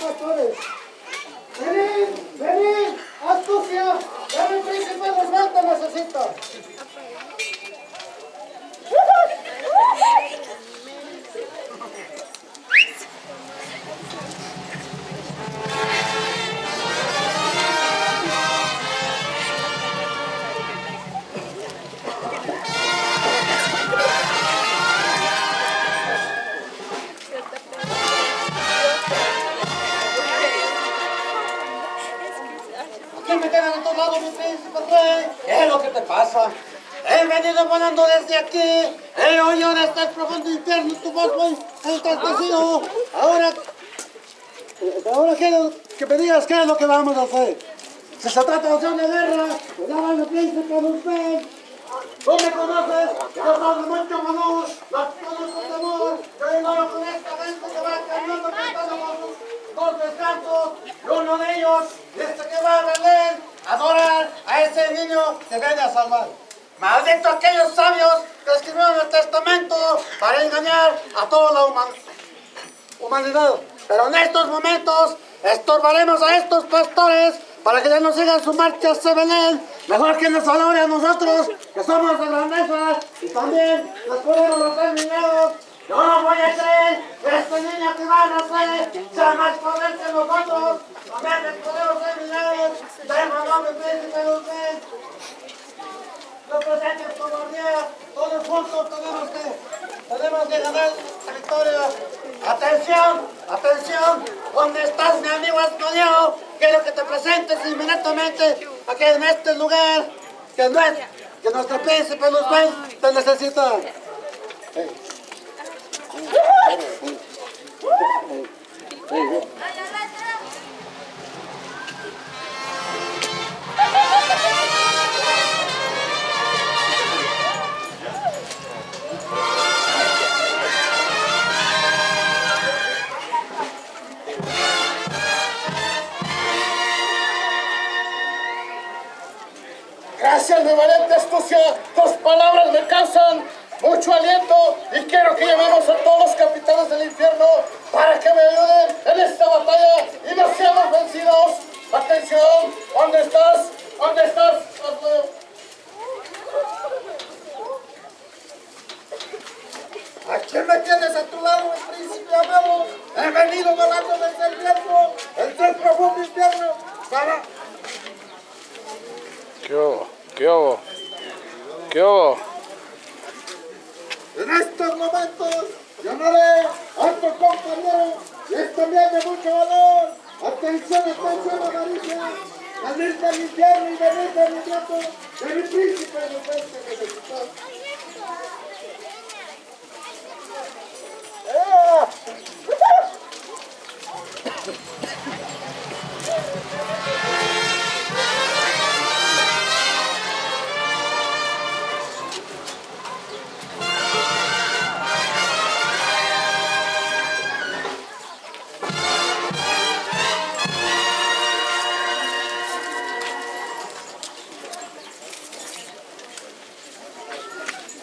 pastores. Venid, venid, astucia, ya el príncipe de los te necesita. ¿Quién me queda en tu lado, mi príncipe rey? ¿Qué es lo que te pasa? He venido volando desde aquí. He oído de este profundo infierno tu voz muy entristecido. Ahora quiero que me digas qué es lo que vamos a hacer. Si se trata de una guerra, pues ya va el príncipe de usted. Tú me conoces, yo soy de mucho valor, las conozco con temor. Yo ignoro con esta gente que va caminando cantando con sus dos descansos. Y uno de ellos, este que va a Belén, a adorar a ese niño que viene a salvar. Maldito aquellos sabios que escribieron el testamento para engañar a toda la humanidad. Pero en estos momentos estorbaremos a estos pastores para que ya no sigan su marcha hacia Belén. Mejor que nos adore a nosotros, que somos de grandeza, y también nos podemos los terminados. Yo no voy a creer que este niño que va a nacer sea más poder que nosotros. También les podemos terminados. Tenemos nombre príncipe de usted. Los presentes como día, todos juntos tenemos que ganar la victoria. Atención, atención, ¿dónde estás, mi amigo Escudero? Quiero que te presentes inmediatamente aquí en este lugar, que nuestro príncipe Luz te necesita. Gracias, mi valiente astucia. Tus palabras me causan mucho aliento y quiero que llamemos a todos los capitanes del infierno para que me ayuden en esta batalla y no seamos vencidos. Atención, ¿dónde estás? ¿Dónde estás? ¿A quién me tienes a tu lado, el príncipe amado? He venido volando desde el viento, entre el profundo infierno, para... ¿Qué hubo? ¿Qué hubo? ¿Qué hubo? En estos momentos llamaré a tu compañero y es también de mucho valor. Atención, atención, avaricia. Salir del infierno y venir de inmediato de mi príncipe de los que necesitas.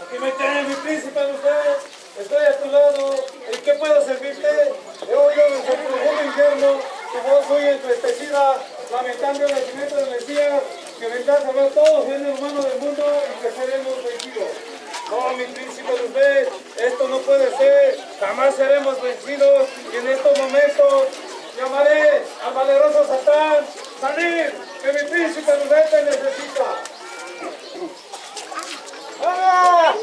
Aquí me tiene mi príncipe de usted, estoy a tu lado, ¿en qué puedo servirte? He oído desde el profundo infierno tu voz muy entristecida, lamentando el nacimiento del Mesías, que vendrá a salvar a todos los géneros humanos del mundo y que seremos vencidos. No, mi príncipe de usted, esto no puede ser, jamás seremos vencidos y en estos momentos llamaré al valeroso Satán, salir, que mi príncipe de usted te necesita. ¡Ah!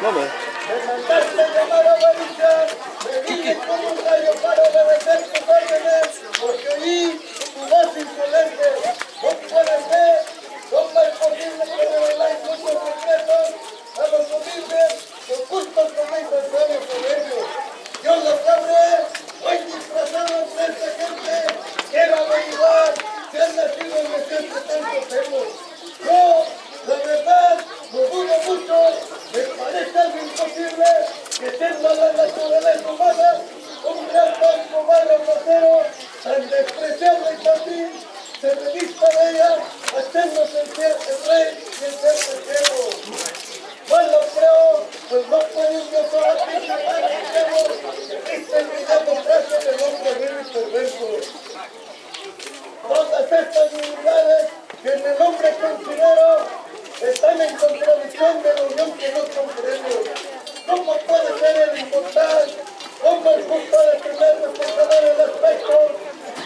No me. Me mandaste llamar a Mauricio, me vine como un rayo para obedecer tus órdenes, porque oí tu voz insolente. No puede ser, no es posible que reveláis muchos secretos a los humildes que ocultos coméis extraños soberbios. Yo lo sabré, hoy disfrazado entre esta gente, quiero averiguar si han nacido en Mesías que tanto temo. Yo, la verdad, lo dudo mucho, me parece algo imposible que vista de ella, haciéndose el rey y el ser siervo. Pues lo creo, pues no puede un Dios solo principal de siervo, Cristo enviando gracias del hombre vil y perverso. Todas estas divinidades que en el hombre considero están en contradicción de la unión que no comprendo. ¿Cómo puede ser el inmortal? ¿Cómo el justo de primer respetador el aspecto?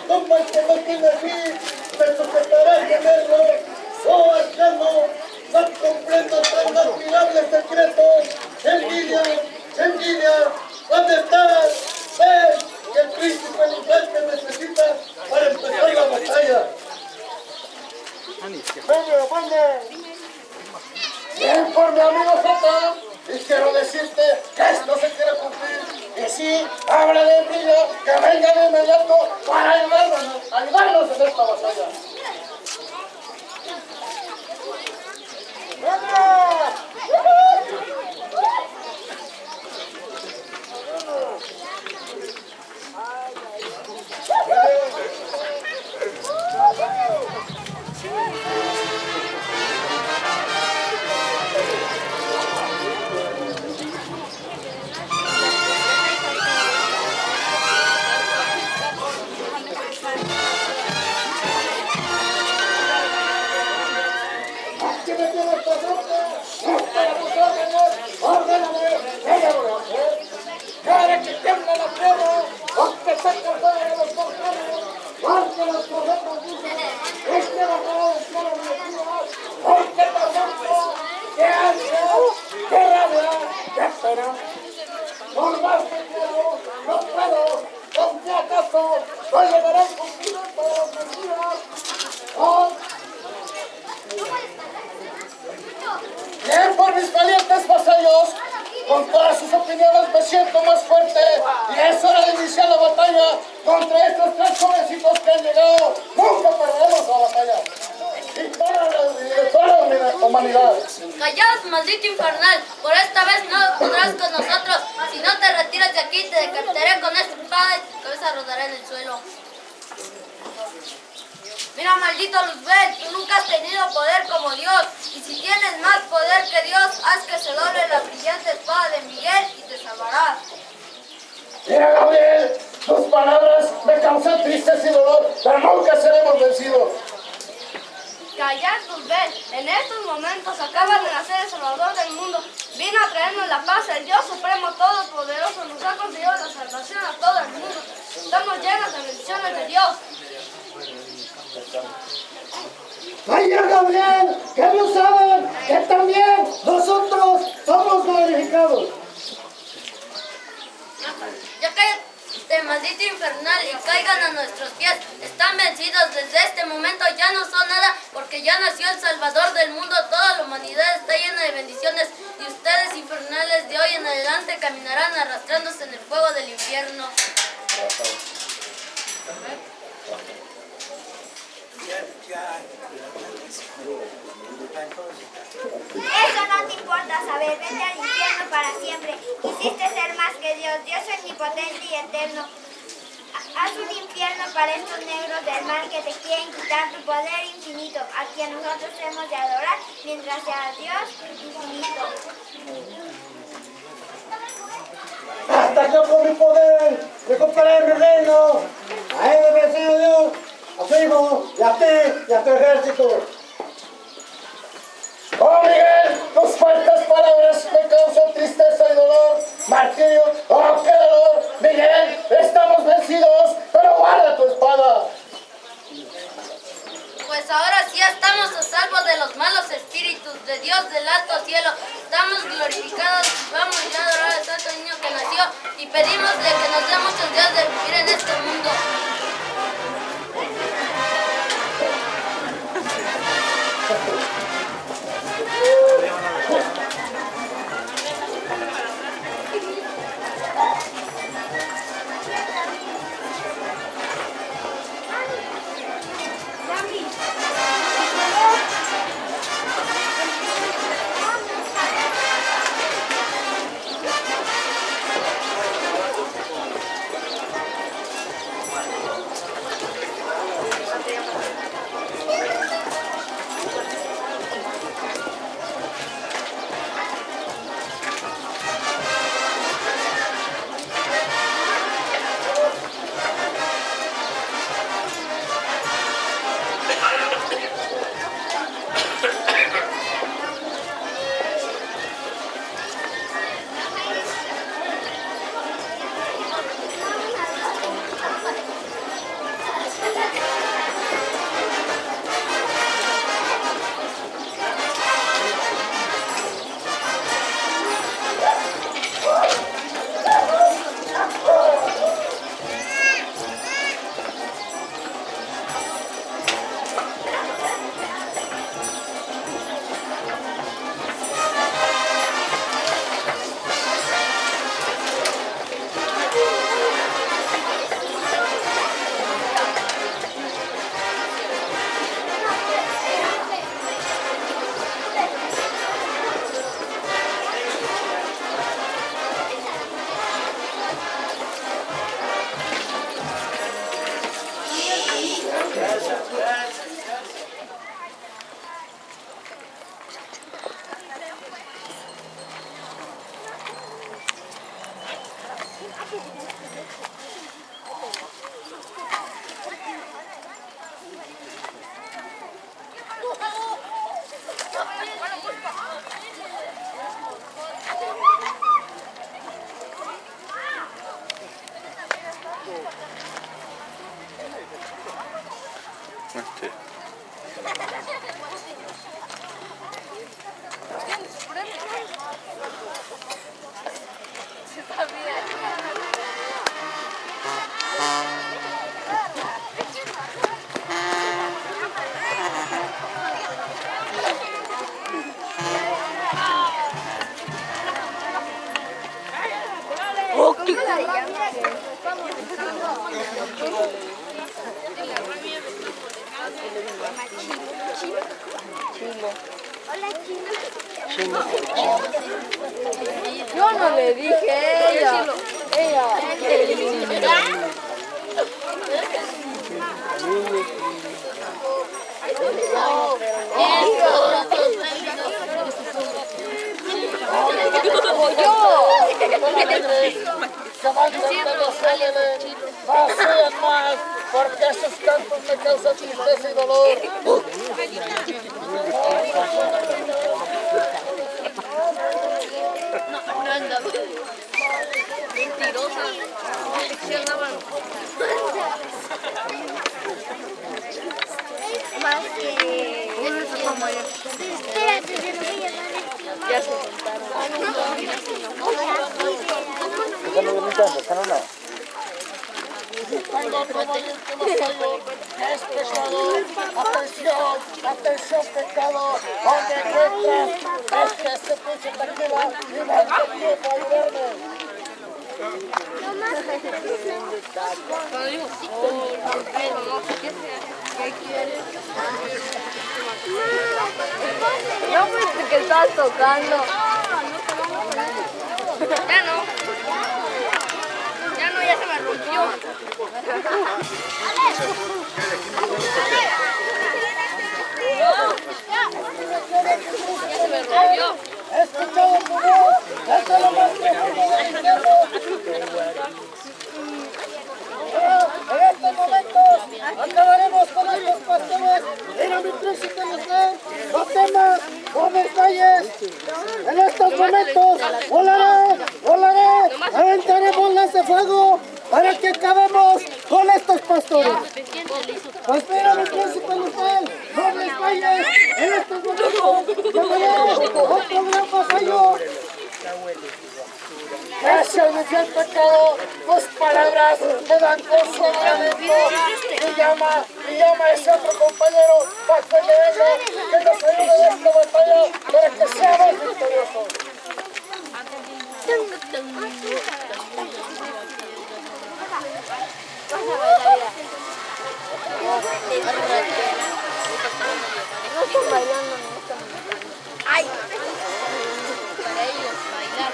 ¿Cómo el que no tiene fin se sujetará a tenerlo? Oh, arcano, no comprendo tan admirable secreto. Envidia, envidia, ¿dónde estás? Ven, que el príncipe Luzante necesita para empezar la batalla. Bien por mi amigo Zeta, y quiero decirte que esto se quiere cumplir. Y sí, habla de envidia, que venga de inmediato para ayudarnos en esta batalla. Por más que quiero, no puedo, con qué acaso, no llegaré a cumplir todas las mentiras. Bien por mis valientes vasallos, con todas sus opiniones me siento más fuerte y es hora de iniciar la batalla contra estos tres jovencitos que han llegado. Nunca perderemos la batalla. Y toda la humanidad. Callaos, maldito infernal, por esta vez no podrás con nosotros. Si no te retiras de aquí, te decapitaré con esta espada y tu cabeza rodará en el suelo. Mira, maldito Luzbel, tú nunca has tenido poder como Dios, y si tienes más poder que Dios, haz que se doble la brillante espada de Miguel y te salvarás. Mira, Gabriel, tus palabras me causan tristeza y dolor, pero nunca seremos vencidos. Callad, Luzbel, en estos momentos acaba de nacer el Salvador del mundo. Vino a traernos la paz, el Dios Supremo Todopoderoso nos ha concedido la salvación a todo el mundo. Estamos llenos de bendiciones de Dios. Vaya Gabriel, que no saben que también nosotros somos glorificados. Ya cállate, maldito infernal, y caigan a nuestros pies. Están vencidos desde este momento, ya no son nada, porque ya nació el Salvador del mundo. Toda la humanidad está llena de bendiciones, y ustedes infernales de hoy en adelante caminarán arrastrándose en el fuego del infierno. Eso no te importa saber, vete al infierno para siempre. Quisiste ser más que Dios, Dios omnipotente y eterno. Haz un infierno para estos negros del mal que te quieren quitar tu poder infinito, a quien nosotros hemos de adorar mientras sea Dios infinito. Hasta yo con mi poder recuperé mi reino. A él debe ser Dios, a su hijo, y a ti, y a tu ejército. Oh Miguel, tus fuertes palabras me causan tristeza y dolor. Martirio, oh qué dolor. Miguel, estamos vencidos, pero guarda tu espada. Pues ahora sí estamos a salvo de los malos espíritus de Dios del alto cielo. Estamos glorificados, vamos ya a adorar al santo niño que nació y pedimosle que nos dé muchos días de vivir en este mundo. Yo no le dije ella. Más sean más, porque esos cantos me causan tristeza y dolor. Mentirosa. Más que... Espérate, se lo voy a dar. Ya se sentaron. Cuando como el último fallo, que es pecado, atención, atención pecado, donde encuentras, es que se puso tranquila y no hay tiempo a ayudarme. No fuiste que estabas tocando. Ya no, ya se me rompió. Ya se me rompió. He escuchado tu voz, eso es lo más profundo del infierno. En estos momentos acabaremos con estos pastores. Mira mi príncipe Lucifer, no temas, no desmayes. En estos momentos volaré, volaré, aventaré bolas de fuego para que acabemos con estos pastores. Pues mira mi príncipe Lucifer, no desmayes. En estos momentos llamaré otro gran vasallo. Gracias, mi fiel pecado, tus palabras me dan consuelo. Y llama a ese otro compañero para que le venga, que nos ayude en esta batalla para que seamos victoriosos. No están bailando, no están bailando. ¡Ay! Para ellos bailar.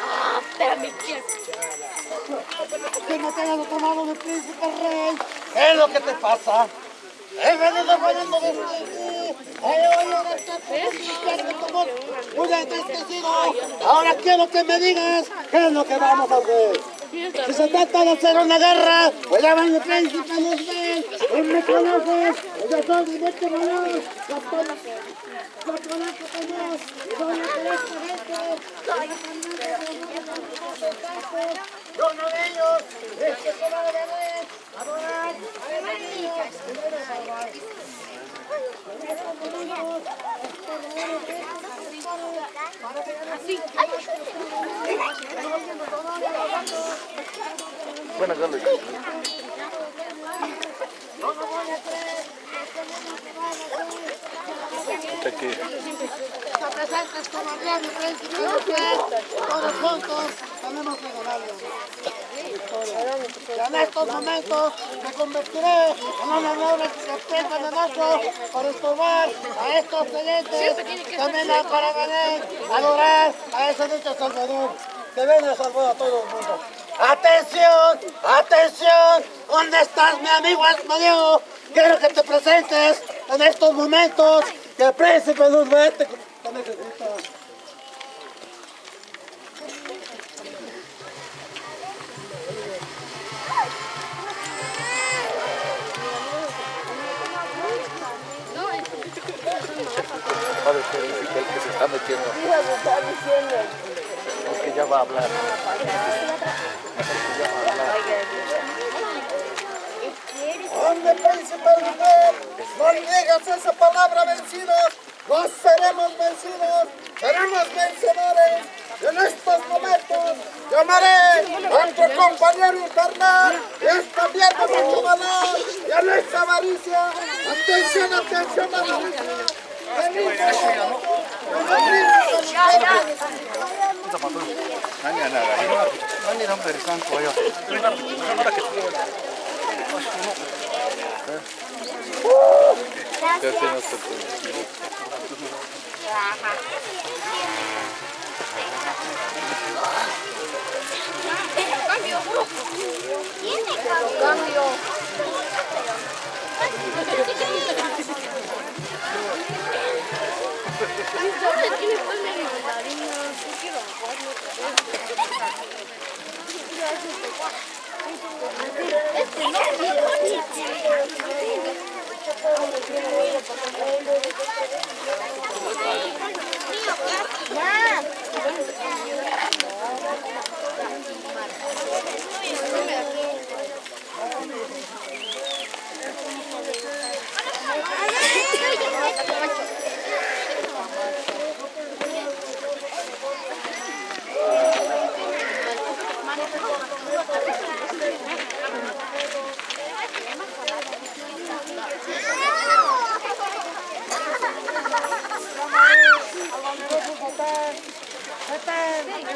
¡Ah! Pero mi piel. Que no te hayas tomado mi príncipe rey. ¿Qué es lo que te pasa? He venido fallando desde ti. He oído de este como muy entristecido. Ahora quiero que me digas qué es lo que vamos a hacer. Si se trata de hacer una guerra, pues ya van el príncipe Lucifer. Él me conoces, yo soy Dimitri Manos. Yo conozco también. Y soy el de esta gente. Y uno de ellos es que se va a beber, adorar, a el niño, y debe salvar. Buenas tardes. Aquí. Te presentes como rey y príncipe Lucifer, todos juntos tenemos que ganarlo. Y en estos momentos me convertiré en un enorme serpiente venenoso para estorbar a estos creyentes que vienen para ganar, adorar a ese dicho Salvador que viene a salvar a todo el mundo. ¡Atención! ¡Atención! ¿Dónde estás, mi amigo Asmodeo? Quiero que te presentes en estos momentos que el príncipe Lucifer te necesita. Padre, significa el que se está metiendo. Porque ya va a hablar. Ya va a hablar. ¿Dónde, príncipe Luzbel? No digas esa palabra, vencidos. No seremos vencidos, seremos vencedores. En estos momentos llamaré a tu compañero infernal. Es también de mucho valor. Y en esta avaricia, atención, atención, avaricia.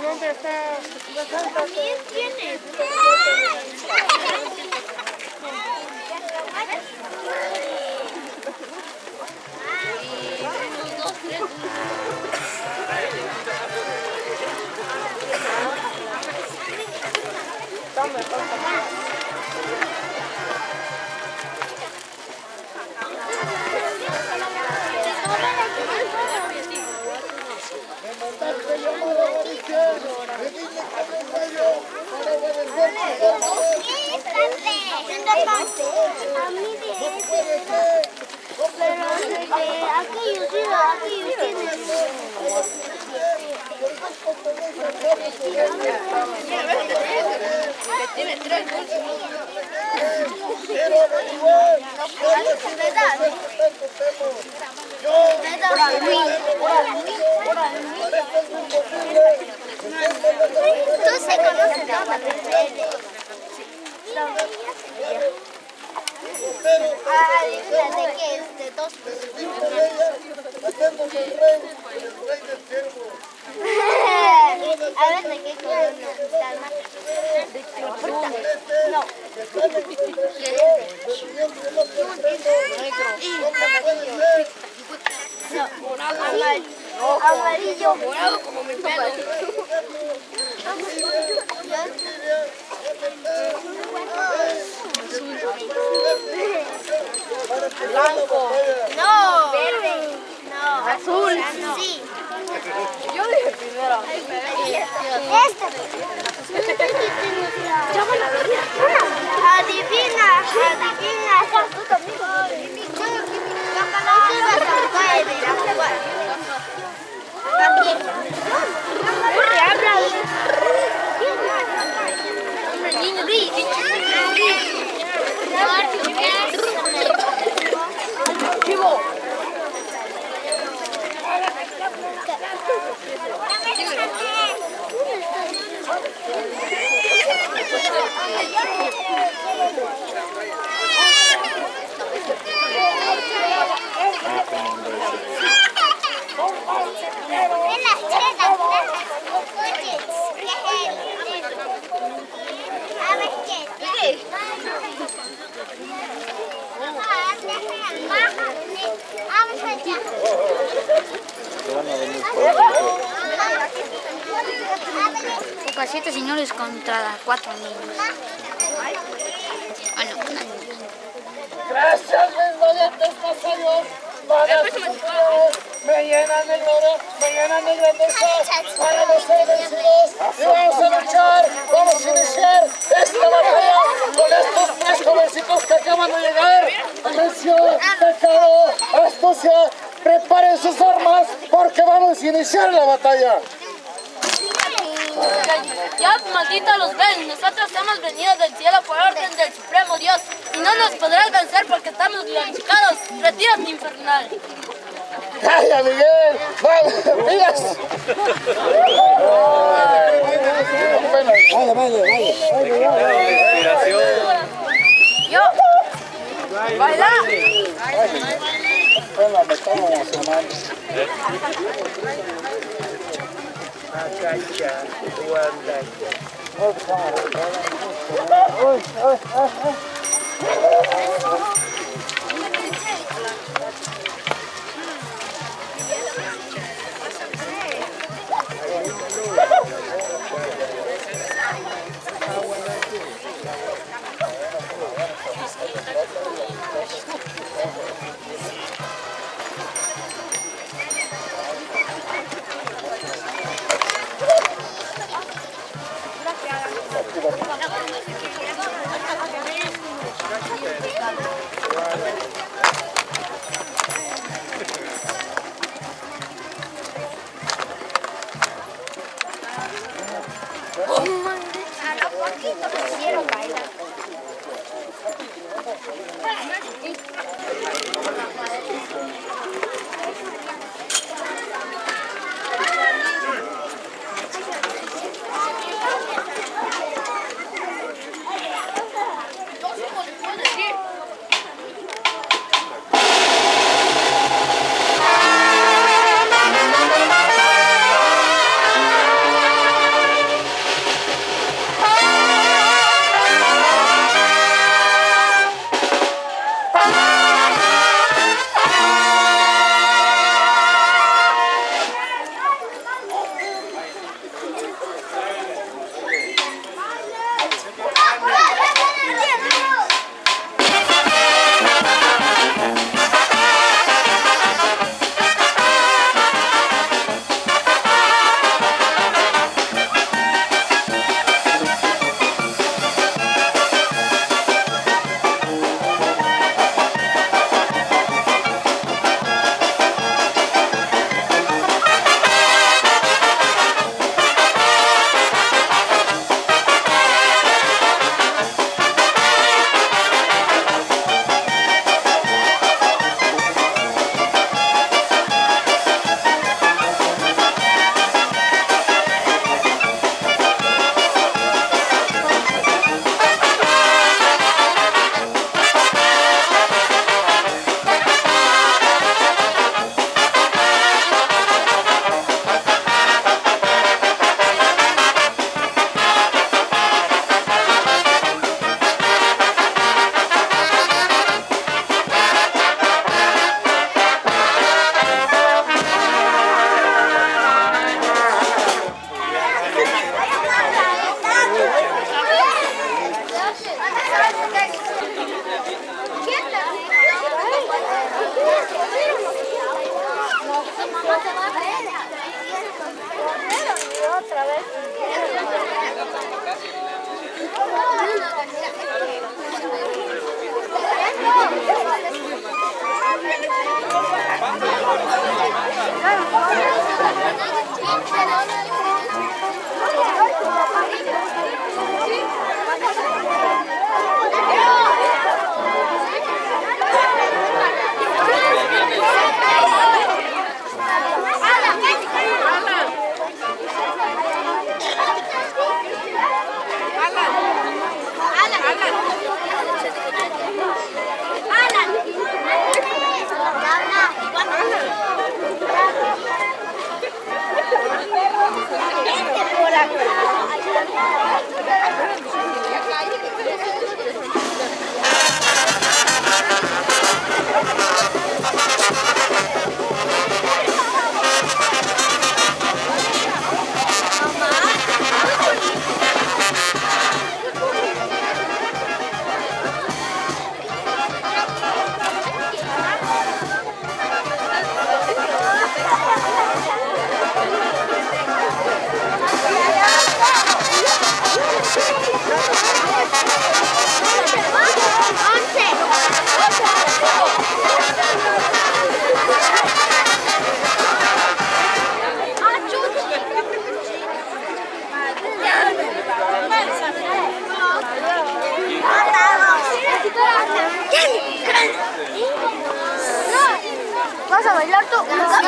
¿Dónde está? También tiene. Tú se conoces toda ¿de qué es? ¿De dos? Hacemos el rey del ciervo. A ver, ¿de qué colonia? No. No, amarillo. Morado como mi pelo. Blanco. No. Verde. No. Azul. Sí. Yo dije primero. Adivina. Tú también. Opa, 7 señores contra 4 niños. Bueno, Gracias, mis valientes vasallos. Me llenan de gloria, me llenan de grandeza para no ser vencidos. Y vamos a luchar, vamos a iniciar esta batalla con estos 3 jovencitos que acaban de llegar. Atención, pecado, astucia, preparen sus armas porque vamos a iniciar la batalla. Ya maldita los ven, nosotros hemos venido del cielo por orden del Supremo Dios y no nos podrás vencer. seremos glorificados. Retírate, infernal. ¡Calla, Miguel! ¡Vamos! ¡Miras! Yo. Baila. Bueno, me estaba emocionando.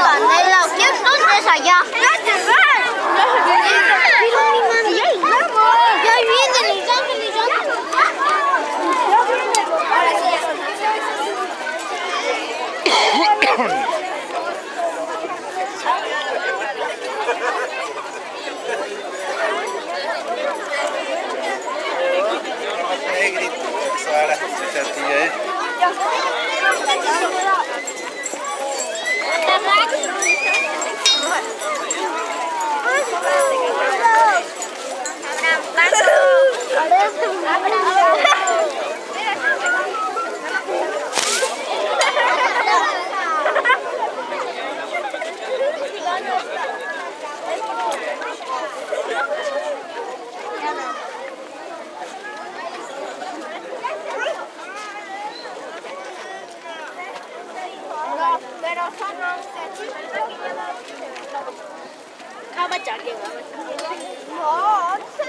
Candela, ¿dónde es allá? Ya vienen los ángeles, ahora sí ya son pero son 11. No, 11.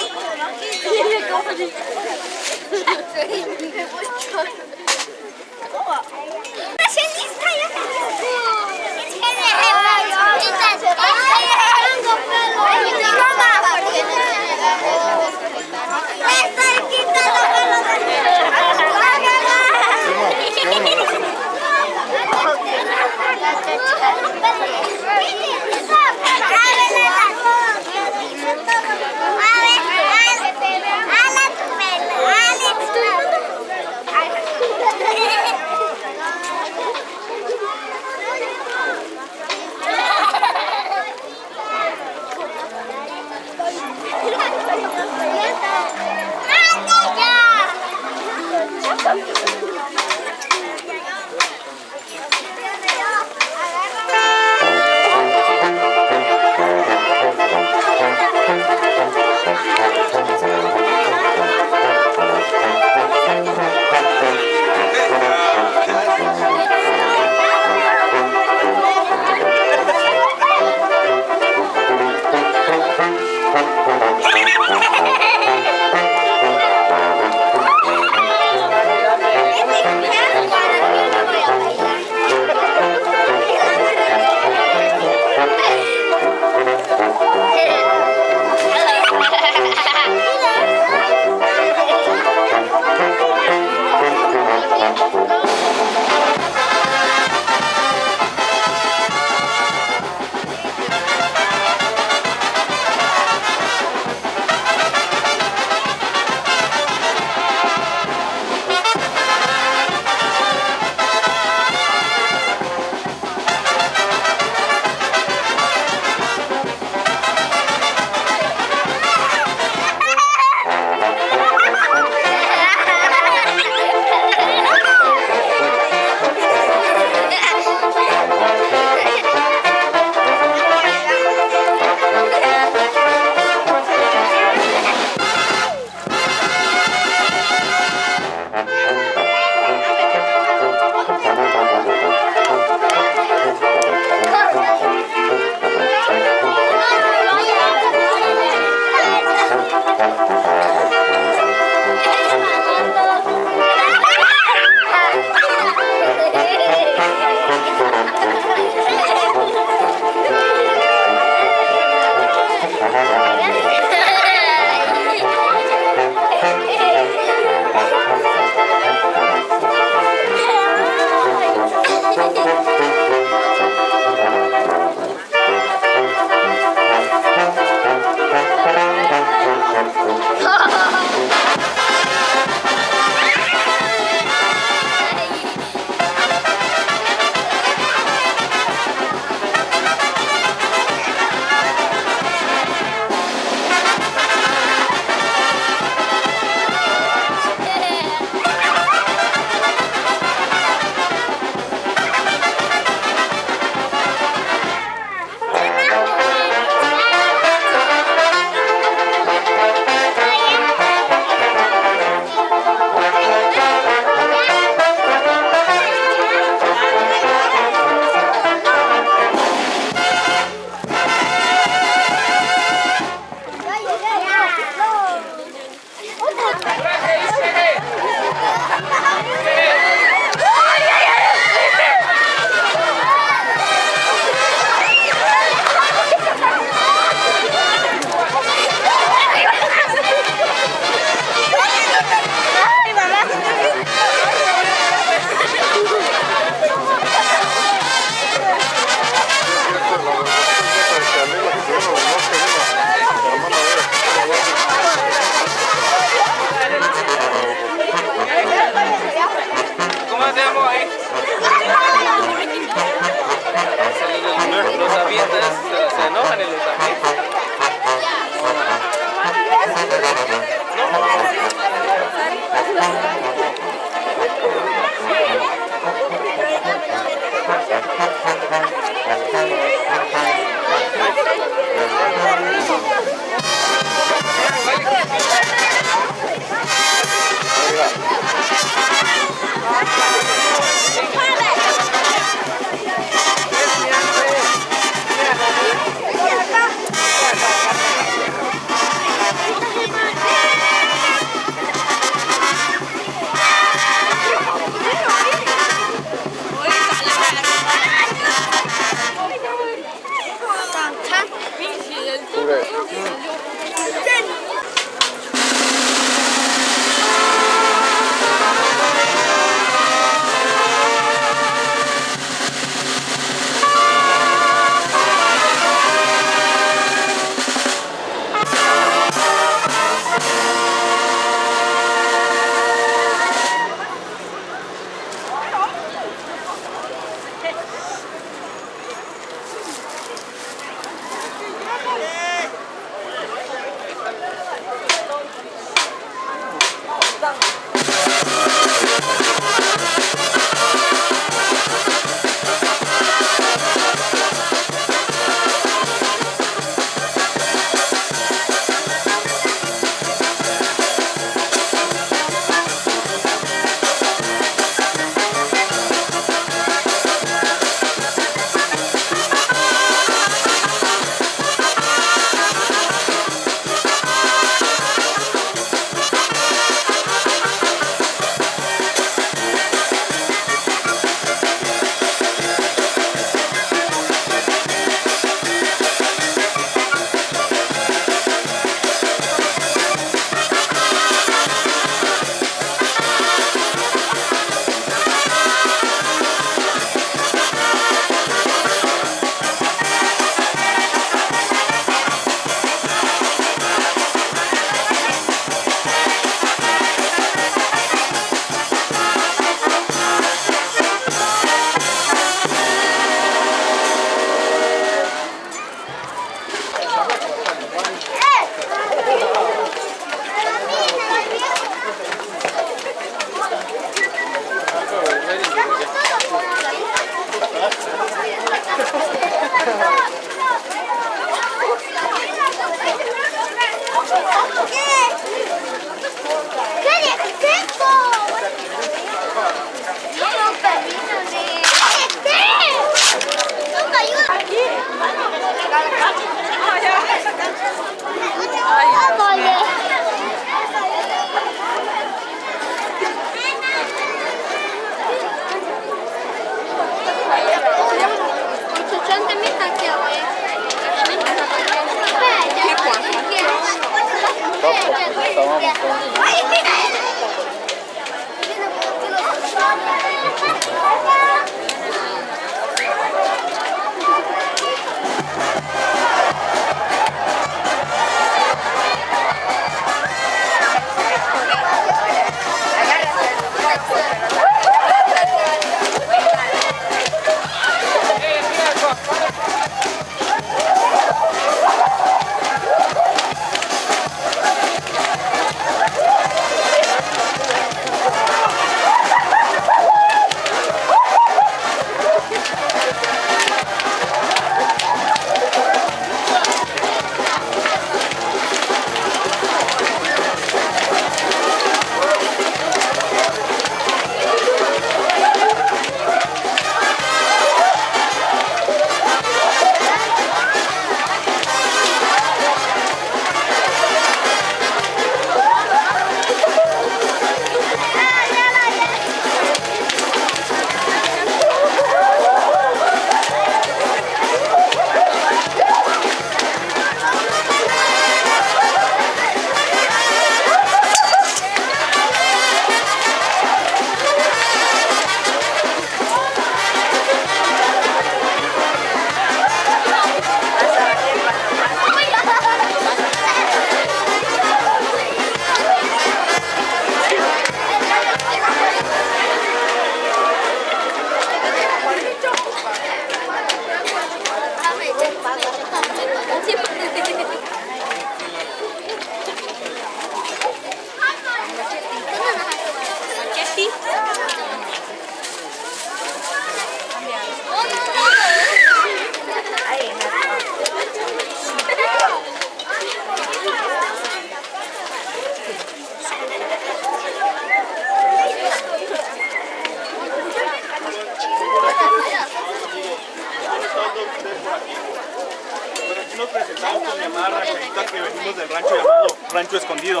Rancho Escondido,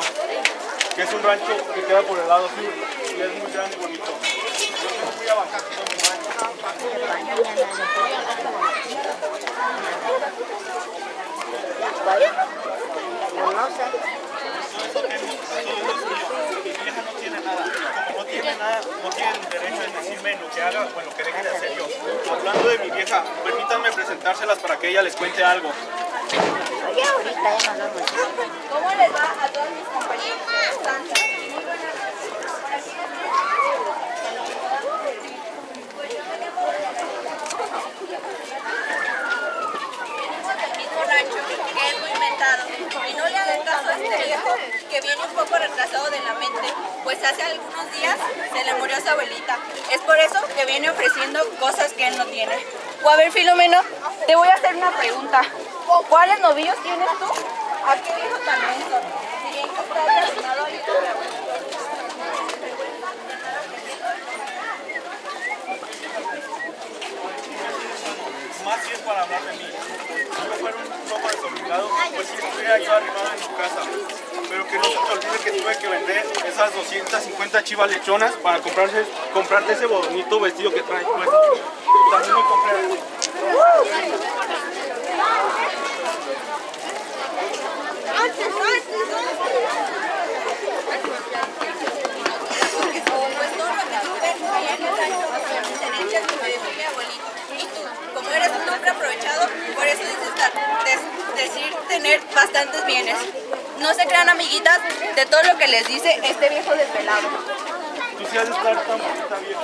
que es un rancho que queda por el lado sur y es muy grande y bonito. Yo voy a bajar con mi no tienen derecho a decirme lo que haga o lo que deje de hacer yo. Hablando de mi vieja, permítanme presentárselas para que ella les cuente algo. ¿Cómo les va a todos mis compañeros de estancia? Venimos del mismo rancho, que es muy inventado, y no le hagan caso a este viejo, que viene un poco retrasado de la mente, pues hace algunos días se le murió su abuelita. Es por eso que viene ofreciendo cosas que él no tiene. O a ver, Filomeno, te voy a hacer una pregunta. ¿Cuáles novillos tienes tú? ¿A qué hijo tan menso? Si bien que está arruinado ahorita. Más si es para hablar de mí. Si yo fuera un poco desobligado, pues sí estuviera yo arrimado en su casa. Pero que no se te olvide que tuve que vender esas 250 chivas lechonas para comprarte ese bonito vestido que traes puesto. Y también me compré. Pues todo lo que tú ves allá en el rancho son herencias que me dejó mi abuelito. Y tú, como eres un hombre aprovechado, por eso decir tener bastantes bienes. No se crean, amiguitas, de todo lo que les dice este viejo desvelado. Tú sí has de estar tan bonita, vieja.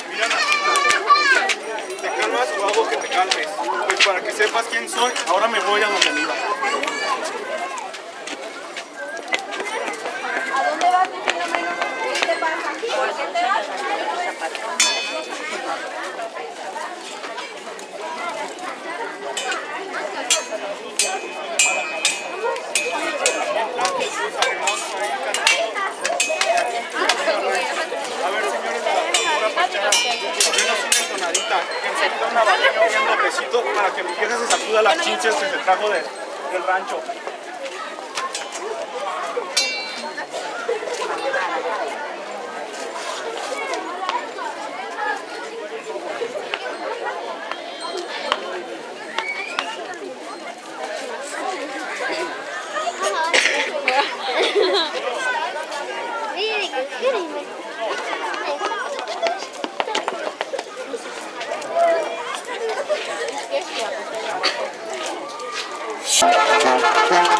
Mira, Natita, ¿te calmas o hago que te calmes? Pues para que sepas quién soy, ahora me voy a donde me iba. ¿A dónde vas, mi Filomeno? ¿Qué te pasa? ¿Por qué te vas? A ver, señores de la cultura pachara, denos una entonadita, que enseguida una batería bien doblecito para que mi vieja se sacuda las chinches que se trajo del rancho. Thank you.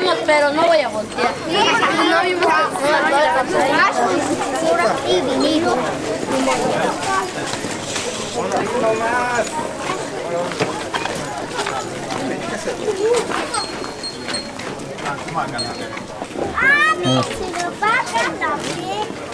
vemos, pero no voy a voltear. No vimos Si lo pagan también.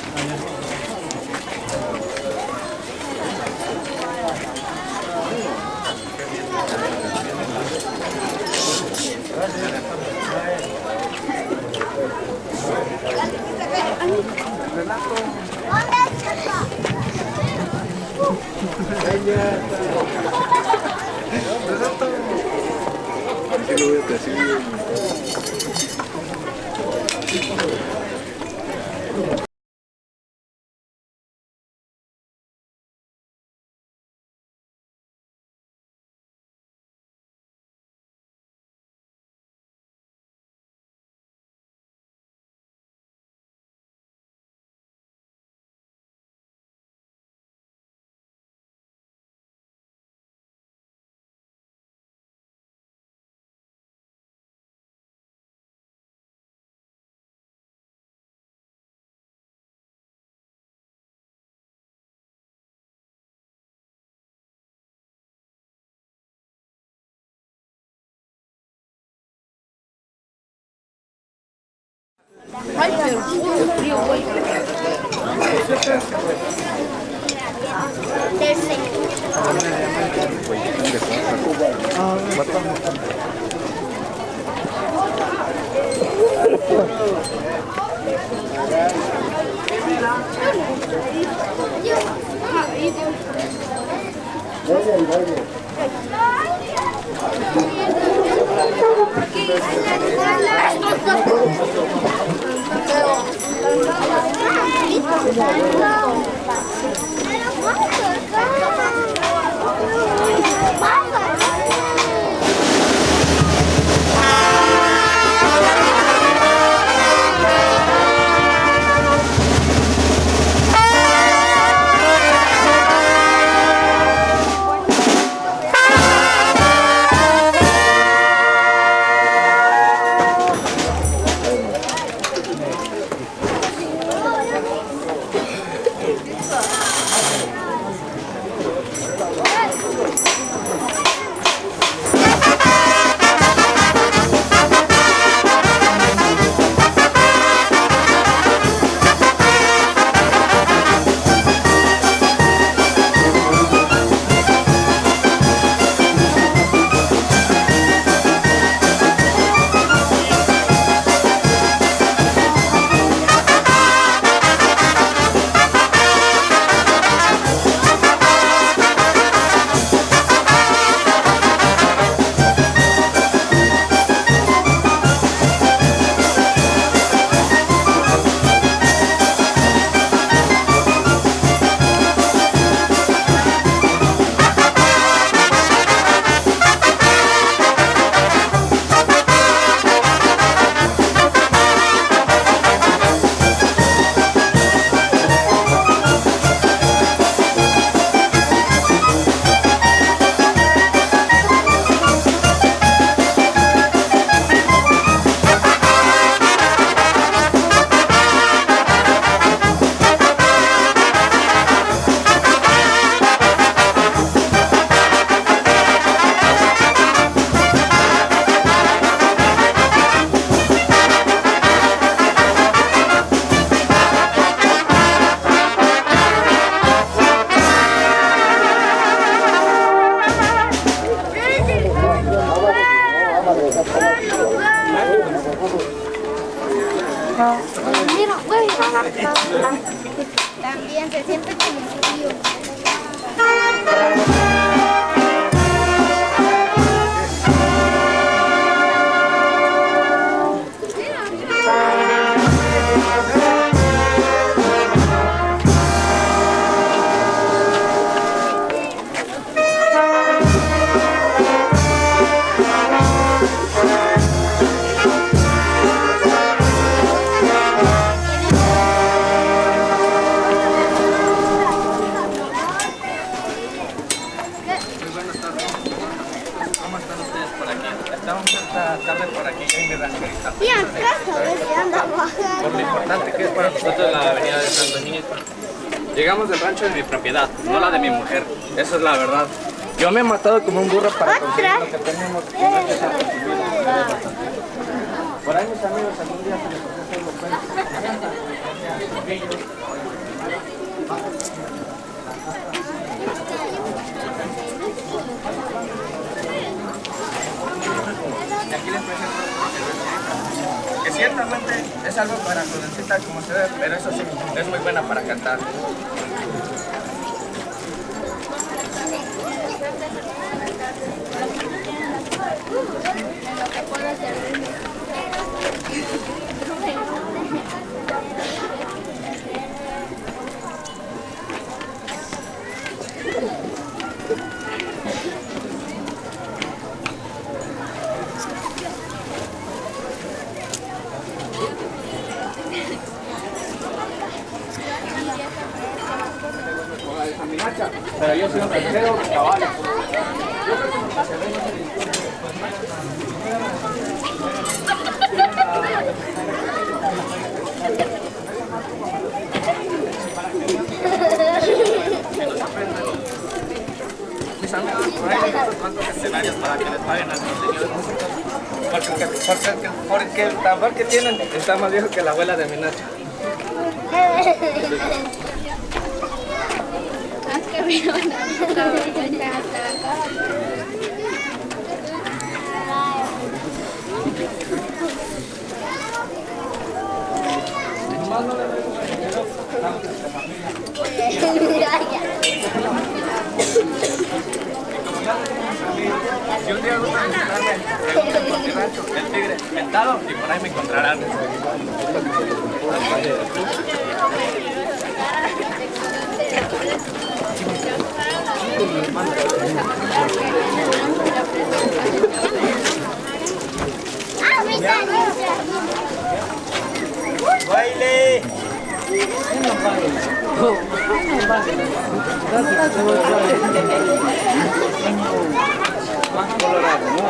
También se siente como frío. importante que es para nosotros la avenida de San Domingo. Llegamos del rancho de mi propiedad, no la de mi mujer. Eso es la verdad. Yo me he matado como un burro para conseguir lo que tenemos. Por ahí mis amigos algún día se les ofrece los cuentos. Aquí les presento que ciertamente es algo para jovencitas como ustedes, pero eso sí, es muy buena para cantar. Pero yo soy un tercero caballo. Mis amigos, por ahí hay unos cuantos escenarios para que les paguen a los señores músicos. Porque el tambor que tienen está más viejo que la abuela de mi Nacha. Si un día gustan visitarme, pregunten por mi rancho, el Tigre, Mentado, y por ahí me encontrarán. ¡Baile! Más colorado, ¿no?